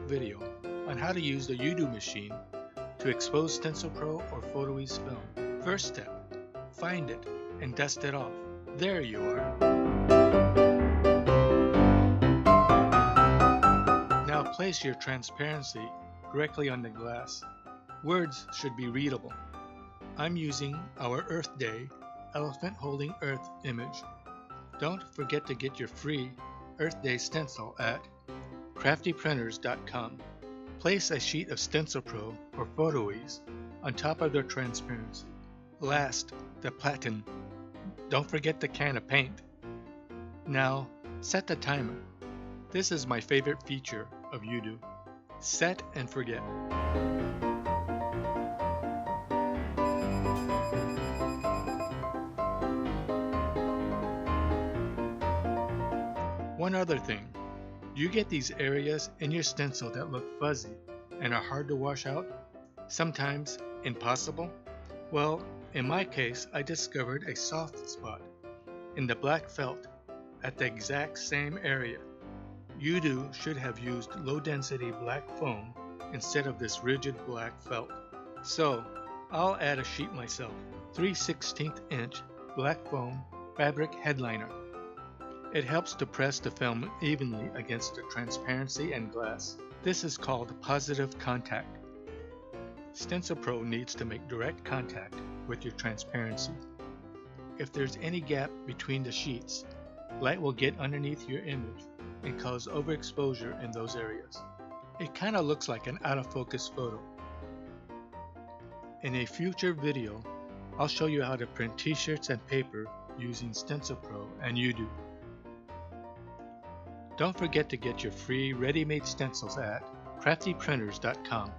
video on how to use the Yudu machine to expose StencilPro or PhotoEZ film. First step, find it and dust it off. There you are. Now place your transparency directly on the glass. Words should be readable. I'm using our Earth Day elephant holding Earth image. Don't forget to get your free Earth Day stencil at craftyprinters.com. Place a sheet of StencilPro or PhotoEZ on top of their transparency. Last, the platen. Don't forget the can of paint. Now, set the timer. This is my favorite feature of Yudu. Set and forget. One other thing, you get these areas in your stencil that look fuzzy and are hard to wash out, sometimes impossible. Well, in my case, I discovered a soft spot in the black felt at the exact same area. Yudu should have used low-density black foam instead of this rigid black felt. So, I'll add a sheet myself, 3/16 inch black foam fabric headliner. It helps to press the film evenly against the transparency and glass. This is called positive contact. StencilPro needs to make direct contact with your transparency. If there's any gap between the sheets, light will get underneath your image and cause overexposure in those areas. It kind of looks like an out-of-focus photo. In a future video, I'll show you how to print t-shirts and paper using StencilPro and Yudu. Don't forget to get your free ready-made stencils at craftyprinters.com.